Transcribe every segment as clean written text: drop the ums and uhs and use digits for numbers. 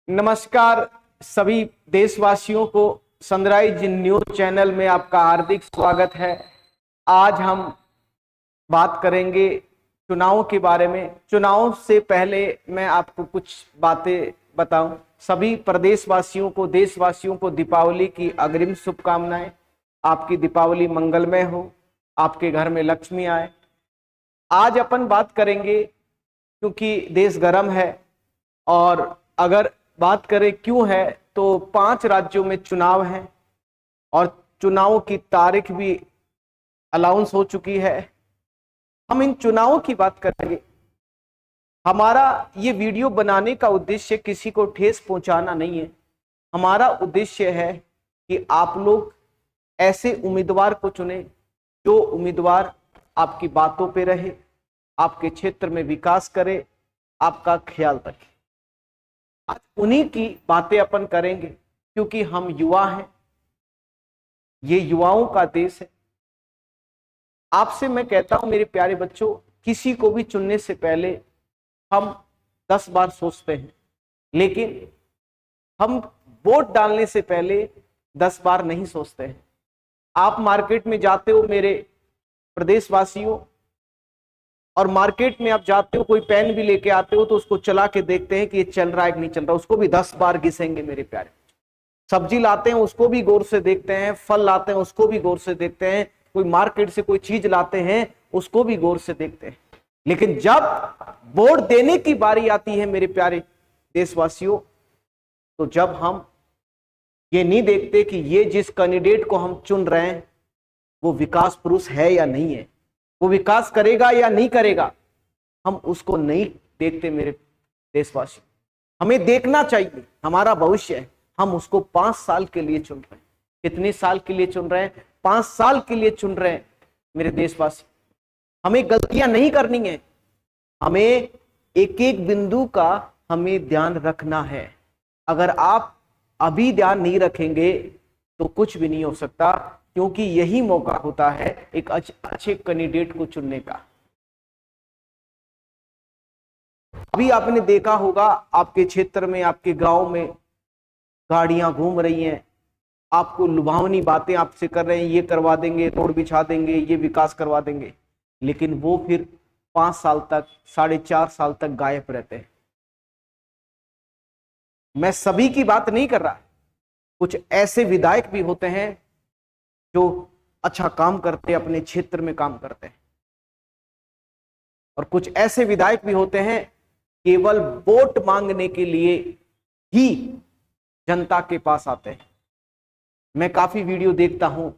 नमस्कार सभी देशवासियों को सनराइज न्यूज चैनल में आपका हार्दिक स्वागत है। आज हम बात करेंगे चुनाव के बारे में। चुनाव से पहले मैं आपको कुछ बातें बताऊं। सभी प्रदेशवासियों को, देशवासियों को दीपावली की अग्रिम शुभकामनाएं। आपकी दीपावली मंगलमय हो, आपके घर में लक्ष्मी आए। आज अपन बात करेंगे क्योंकि देश गर्म है, और अगर बात करें क्यों है तो 5 राज्यों में चुनाव है और चुनाव की तारीख भी अनाउंस हो चुकी है। हम इन चुनावों की बात करेंगे। हमारा ये वीडियो बनाने का उद्देश्य किसी को ठेस पहुंचाना नहीं है। हमारा उद्देश्य है कि आप लोग ऐसे उम्मीदवार को चुने जो उम्मीदवार आपकी बातों पे रहे, आपके क्षेत्र में विकास करे, आपका ख्याल रखे। आज उन्हीं की बातें अपन करेंगे क्योंकि हम युवा हैं, ये युवाओं का देश है। आपसे मैं कहता हूं मेरे प्यारे बच्चों, किसी को भी चुनने से पहले हम 10 बार सोचते हैं, लेकिन हम वोट डालने से पहले 10 बार नहीं सोचते हैं। आप मार्केट में जाते हो मेरे प्रदेशवासियों, और मार्केट में आप जाते हो, कोई पेन भी लेके आते हो तो उसको चला के देखते हैं कि ये चल रहा है कि नहीं चल रहा, उसको भी 10 बार घिसेंगे मेरे प्यारे। सब्जी लाते हैं उसको भी गौर से देखते हैं, फल लाते हैं उसको भी गौर से देखते हैं, कोई मार्केट से कोई चीज लाते हैं उसको भी गौर से देखते हैं। लेकिन जब वोट देने की बारी आती है मेरे प्यारे देशवासियों, तो जब हम ये नहीं देखते कि ये जिस कैंडिडेट को हम चुन रहे हैं वो विकास पुरुष है या नहीं है, वो विकास करेगा या नहीं करेगा, हम उसको नहीं देखते मेरे देशवासी। हमें देखना चाहिए, हमारा भविष्य है, हम उसको 5 साल के लिए चुन रहे हैं। कितने साल के लिए चुन रहे हैं? 5 साल के लिए चुन रहे हैं मेरे देशवासी। हमें गलतियां नहीं करनी है, हमें एक एक बिंदु का हमें ध्यान रखना है। अगर आप अभी ध्यान नहीं रखेंगे तो कुछ भी नहीं हो सकता, क्योंकि यही मौका होता है एक अच्छे कैंडिडेट को चुनने का। अभी आपने देखा होगा आपके क्षेत्र में, आपके गांव में गाड़ियां घूम रही हैं, आपको लुभावनी बातें आपसे कर रहे हैं, ये करवा देंगे, रोड बिछा देंगे, ये विकास करवा देंगे, लेकिन वो फिर 5 साल तक, 4.5 साल तक गायब रहते हैं। मैं सभी की बात नहीं कर रहा, कुछ ऐसे विधायक भी होते हैं जो अच्छा काम करते हैं, अपने क्षेत्र में काम करते हैं, और कुछ ऐसे विधायक भी होते हैं केवल वोट मांगने के लिए ही जनता के पास आते हैं। मैं काफी वीडियो देखता हूं,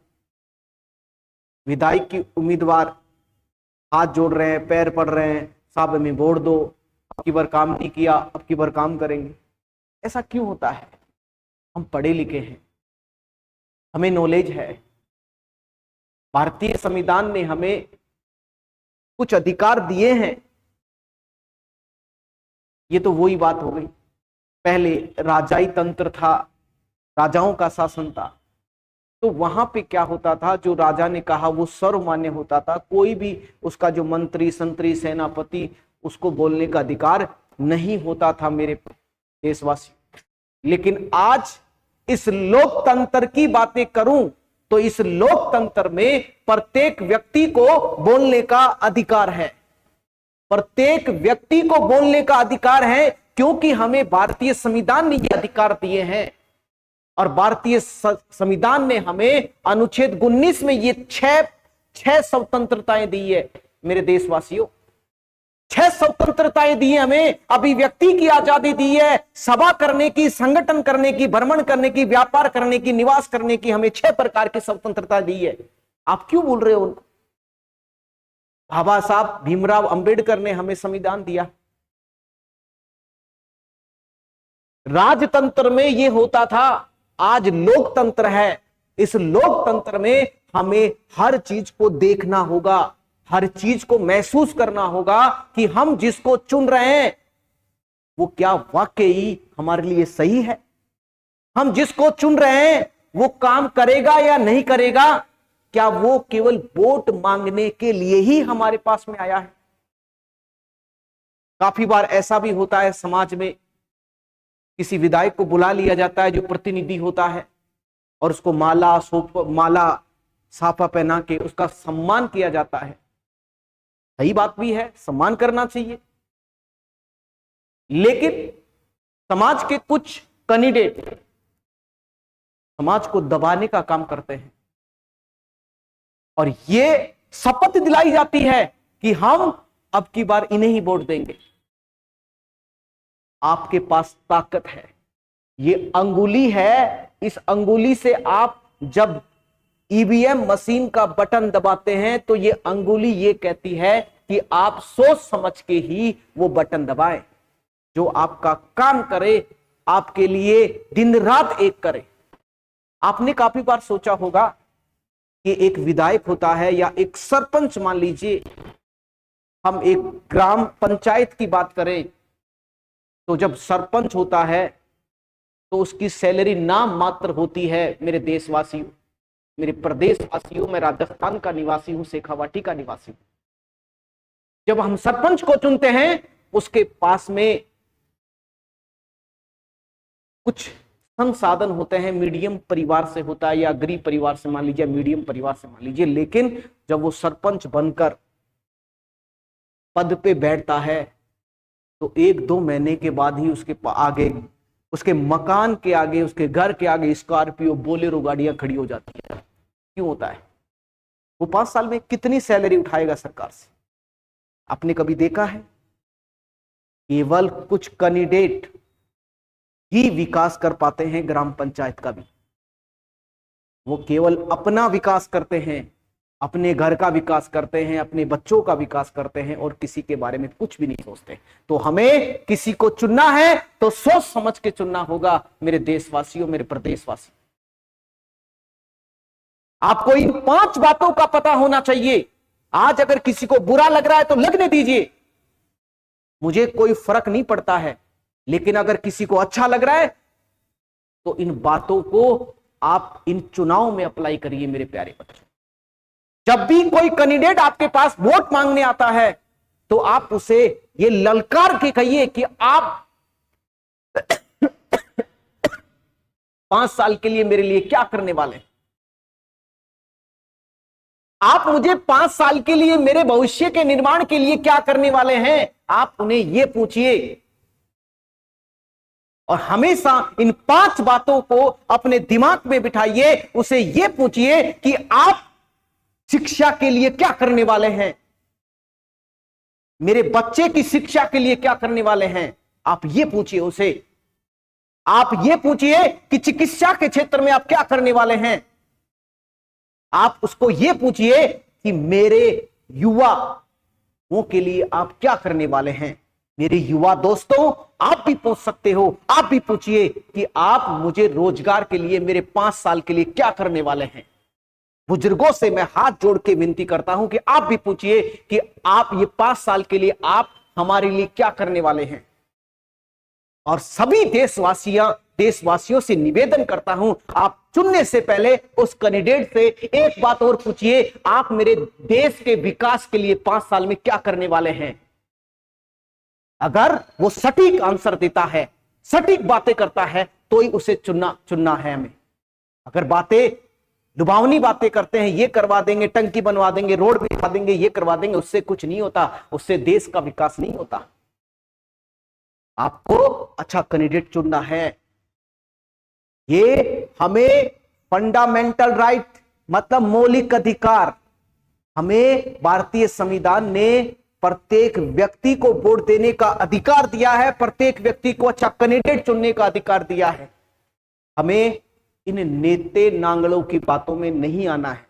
विधायक की उम्मीदवार हाथ जोड़ रहे हैं, पैर पड़ रहे हैं, साहब हमें वोट दो, अब की बार काम नहीं किया, अब की बार काम करेंगे। ऐसा क्यों होता है? हम पढ़े लिखे हैं, हमें नॉलेज है, भारतीय संविधान ने हमें कुछ अधिकार दिए हैं। ये तो वही बात हो गई, पहले राजाई तंत्र था, राजाओं का शासन था, तो वहां पे क्या होता था, जो राजा ने कहा वो सर्वमान्य होता था। कोई भी उसका जो मंत्री, संतरी, सेनापति, उसको बोलने का अधिकार नहीं होता था मेरे देशवासी। लेकिन आज इस लोकतंत्र की बातें करूं तो इस लोकतंत्र में प्रत्येक व्यक्ति को बोलने का अधिकार है। प्रत्येक व्यक्ति को बोलने का अधिकार है, क्योंकि हमें भारतीय संविधान ने ये अधिकार दिए हैं। और भारतीय संविधान ने हमें अनुच्छेद 19 में ये छह स्वतंत्रताएं दी है मेरे देशवासियों। 6 स्वतंत्रताएं दी है हमें। अभिव्यक्ति की आजादी दी है, सभा करने की, संगठन करने की, भ्रमण करने की, व्यापार करने की, निवास करने की, हमें 6 प्रकार की स्वतंत्रता दी है। आप क्यों बोल रहे हो उनको? बाबा साहब भीमराव अंबेडकर ने हमें संविधान दिया। राजतंत्र में ये होता था, आज लोकतंत्र है। इस लोकतंत्र में हमें हर चीज को देखना होगा, हर चीज को महसूस करना होगा कि हम जिसको चुन रहे हैं वो क्या वाकई हमारे लिए सही है। हम जिसको चुन रहे हैं वो काम करेगा या नहीं करेगा, क्या वो केवल वोट मांगने के लिए ही हमारे पास में आया है। काफी बार ऐसा भी होता है समाज में किसी विधायक को बुला लिया जाता है जो प्रतिनिधि होता है, और उसको माला साफा पहना के उसका सम्मान किया जाता है। सही बात भी है, सम्मान करना चाहिए। लेकिन समाज के कुछ कैंडिडेट समाज को दबाने का काम करते हैं, और ये शपथ दिलाई जाती है कि हम अब की बार इन्हें ही वोट देंगे। आपके पास ताकत है, ये अंगुली है, इस अंगुली से आप जब ईवीएम मशीन का बटन दबाते हैं तो ये अंगुली ये कहती है कि आप सोच समझ के ही वो बटन दबाएं, जो आपका काम करे, आपके लिए दिन रात एक करे। आपने काफी बार सोचा होगा कि एक विधायक होता है या एक सरपंच, मान लीजिए हम एक ग्राम पंचायत की बात करें, तो जब सरपंच होता है तो उसकी सैलरी नाम मात्र होती है। मेरे देशवासियों, मेरे प्रदेशवासियों, मैं राजस्थान का निवासी हूं, शेखावाटी का निवासी हूं। जब हम सरपंच को चुनते हैं, उसके पास में कुछ संसाधन होते हैं, मीडियम परिवार से होता है या गरीब परिवार से मान लीजिए, मीडियम परिवार से मान लीजिए। लेकिन जब वो सरपंच बनकर पद पे बैठता है तो 1-2 महीने के बाद ही उसके आगे, उसके मकान के आगे, उसके घर के आगे स्कॉर्पियो, बोलेरो गाड़ियां खड़ी हो जाती है। क्यों होता है? वो 5 साल में कितनी सैलरी उठाएगा सरकार से? आपने कभी देखा है? केवल कुछ कैंडिडेट ही विकास कर पाते हैं ग्राम पंचायत का भी। वो केवल अपना विकास करते हैं, अपने घर का विकास करते हैं, अपने बच्चों का विकास करते हैं, और किसी के बारे में कुछ भी नहीं सोचते। तो हमें किसी को चुनना है तो सोच समझ के चुनना होगा, मेरे देशवासियों, मेरे प्रदेशवासी। आपको इन 5 बातों का पता होना चाहिए। आज अगर किसी को बुरा लग रहा है तो लगने दीजिए, मुझे कोई फर्क नहीं पड़ता है। लेकिन अगर किसी को अच्छा लग रहा है तो इन बातों को आप इन चुनाव में अप्लाई करिए मेरे प्यारे बच्चों। जब भी कोई कैंडिडेट आपके पास वोट मांगने आता है तो आप उसे ये ललकार के कहिए कि आप 5 साल के लिए मेरे लिए क्या करने वाले हैं। आप मुझे 5 साल के लिए मेरे भविष्य के निर्माण के लिए क्या करने वाले हैं, आप उन्हें यह पूछिए। और हमेशा इन 5 बातों को अपने दिमाग में बिठाइए। उसे यह पूछिए कि आप शिक्षा के लिए क्या करने वाले हैं, मेरे बच्चे की शिक्षा के लिए क्या करने वाले हैं, आप यह पूछिए उसे। आप यह पूछिए कि चिकित्सा के क्षेत्र में आप क्या करने वाले हैं। आप उसको यह पूछिए कि मेरे युवाओं के लिए आप क्या करने वाले हैं। मेरे युवा दोस्तों, आप भी पूछ सकते हो, आप भी पूछिए कि आप मुझे रोजगार के लिए मेरे 5 साल के लिए क्या करने वाले हैं। बुजुर्गों से मैं हाथ जोड़ के विनती करता हूं कि आप भी पूछिए कि आप ये 5 साल के लिए आप हमारे लिए क्या करने वाले हैं। और सभी देशवासियों से निवेदन करता हूं, आप चुनने से पहले उस कैंडिडेट से एक बात और पूछिए, आप मेरे देश के विकास के लिए 5 साल में क्या करने वाले हैं। अगर वो सटीक आंसर देता है, सटीक बातें करता है, तो ही उसे चुनना है हमें। अगर बातें लुभावनी बातें करते हैं, ये करवा देंगे, टंकी बनवा देंगे, रोड बनवा देंगे, ये करवा देंगे, उससे कुछ नहीं होता, उससे देश का विकास नहीं होता। आपको अच्छा कैंडिडेट चुनना है। ये हमें फंडामेंटल राइट, मतलब मौलिक अधिकार, हमें भारतीय संविधान ने प्रत्येक व्यक्ति को वोट देने का अधिकार दिया है, प्रत्येक व्यक्ति को अच्छा कैंडिडेट चुनने का अधिकार दिया है। हमें इन नेते नांगलों की बातों में नहीं आना है।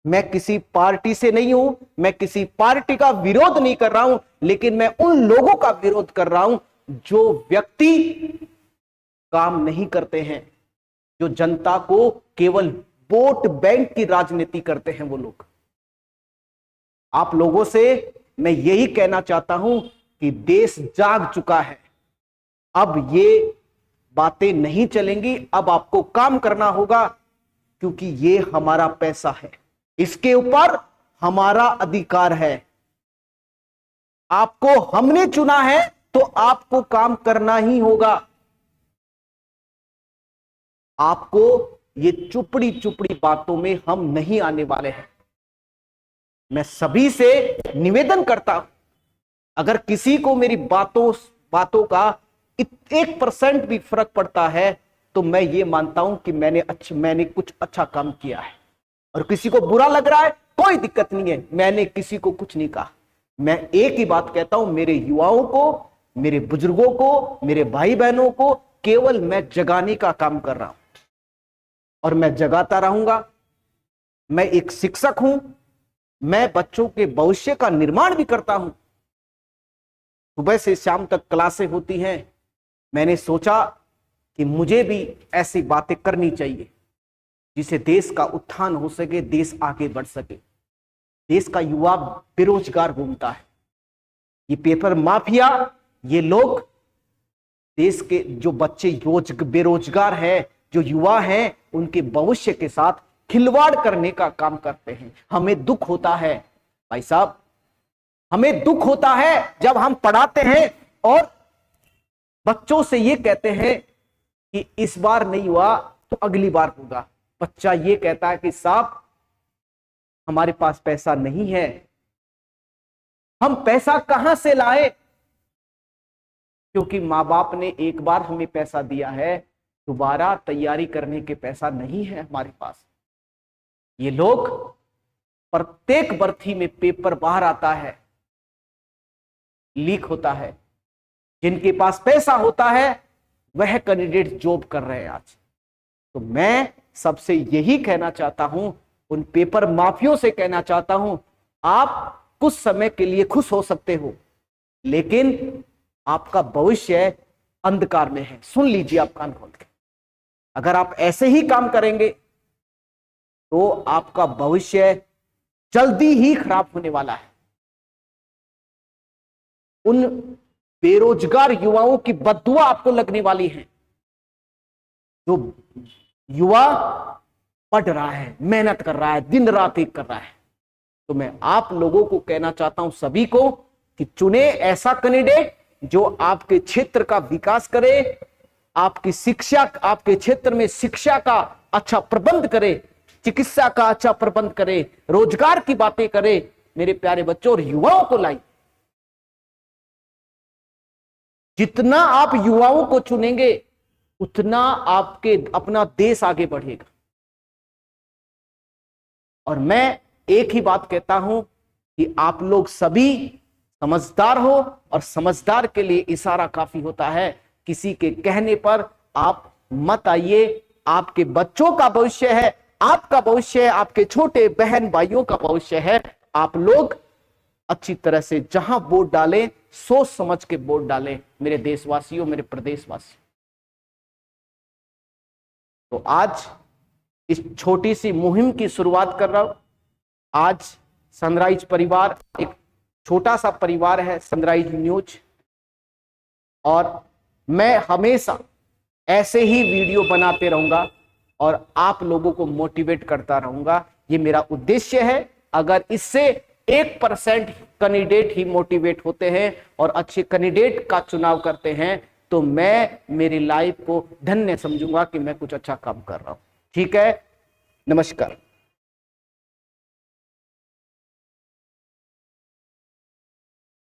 मैं किसी पार्टी से नहीं हूं, मैं किसी पार्टी का विरोध नहीं कर रहा हूं, लेकिन मैं उन लोगों का विरोध कर रहा हूं जो व्यक्ति काम नहीं करते हैं, जो जनता को केवल वोट बैंक की राजनीति करते हैं। वो लोग, आप लोगों से मैं यही कहना चाहता हूं कि देश जाग चुका है। अब ये बातें नहीं चलेंगी, अब आपको काम करना होगा, क्योंकि ये हमारा पैसा है, इसके ऊपर हमारा अधिकार है। आपको हमने चुना है तो आपको काम करना ही होगा। आपको ये चुपड़ी चुपड़ी बातों में हम नहीं आने वाले हैं। मैं सभी से निवेदन करता हूं, अगर किसी को मेरी बातों का 1% भी फर्क पड़ता है तो मैं ये मानता हूं कि मैंने कुछ अच्छा काम किया है। और किसी को बुरा लग रहा है, कोई दिक्कत नहीं है, मैंने किसी को कुछ नहीं कहा। मैं एक ही बात कहता हूं, मेरे युवाओं को, मेरे बुजुर्गों को, मेरे भाई बहनों को केवल मैं जगाने का काम कर रहा हूं और मैं जगाता रहूंगा। मैं एक शिक्षक हूं, मैं बच्चों के भविष्य का निर्माण भी करता हूं। सुबह से शाम तक क्लासें होती हैं। मैंने सोचा कि मुझे भी ऐसी बातें करनी चाहिए जिससे देश का उत्थान हो सके, देश आगे बढ़ सके। देश का युवा बेरोजगार घूमता है। ये पेपर माफिया, ये लोग देश के जो बच्चे बेरोजगार है, जो युवा हैं, उनके भविष्य के साथ खिलवाड़ करने का काम करते हैं। हमें दुख होता है भाई साहब, हमें दुख होता है जब हम पढ़ाते हैं और बच्चों से ये कहते हैं कि इस बार नहीं हुआ तो अगली बार होगा। बच्चा ये कहता है कि साहब हमारे पास पैसा नहीं है। हम पैसा कहां से लाए? क्योंकि मां बाप ने एक बार हमें पैसा दिया है, दोबारा तैयारी करने के पैसा नहीं है हमारे पास। ये लोग प्रत्येक भर्ती में पेपर बाहर आता है, लीक होता है। जिनके पास पैसा होता है वह कैंडिडेट जॉब कर रहे हैं आज। तो मैं सबसे यही कहना चाहता हूं, उन पेपर माफियों से कहना चाहता हूं, आप कुछ समय के लिए खुश हो सकते हो, लेकिन आपका भविष्य अंधकार में है। सुन लीजिए आप कान खोल के, अगर आप ऐसे ही काम करेंगे तो आपका भविष्य जल्दी ही खराब होने वाला है। उन बेरोजगार युवाओं की बद्दुआ आपको लगने वाली है। जो युवा पढ़ रहा है, मेहनत कर रहा है, दिन रात एक कर रहा है, तो मैं आप लोगों को कहना चाहता हूं, सभी को, कि चुने ऐसा कैंडिडेट जो आपके क्षेत्र का विकास करे, आपकी शिक्षा, आपके क्षेत्र में शिक्षा का अच्छा प्रबंध करे, चिकित्सा का अच्छा प्रबंध करे, रोजगार की बातें करे। मेरे प्यारे बच्चों और युवाओं को लाई, जितना आप युवाओं को चुनेंगे उतना आपके अपना देश आगे बढ़ेगा। और मैं एक ही बात कहता हूं कि आप लोग सभी समझदार हो, और समझदार के लिए इशारा काफी होता है। किसी के कहने पर आप मत आइए। आपके बच्चों का भविष्य है, आपका भविष्य है, आपके छोटे बहन भाइयों का भविष्य है। आप लोग अच्छी तरह से जहां वोट डालें, सोच समझ के वोट डालें मेरे देशवासियों, मेरे प्रदेशवासियों। तो आज इस छोटी सी मुहिम की शुरुआत कर रहा हूं। आज सनराइज परिवार एक छोटा सा परिवार है, सनराइज न्यूज, और मैं हमेशा ऐसे ही वीडियो बनाते रहूंगा और आप लोगों को मोटिवेट करता रहूंगा। ये मेरा उद्देश्य है। अगर इससे 1% कैंडिडेट ही मोटिवेट होते हैं और अच्छे कैंडिडेट का चुनाव करते हैं तो मैं मेरी लाइफ को धन्य समझूंगा कि मैं कुछ अच्छा काम कर रहा हूं। ठीक है, नमस्कार।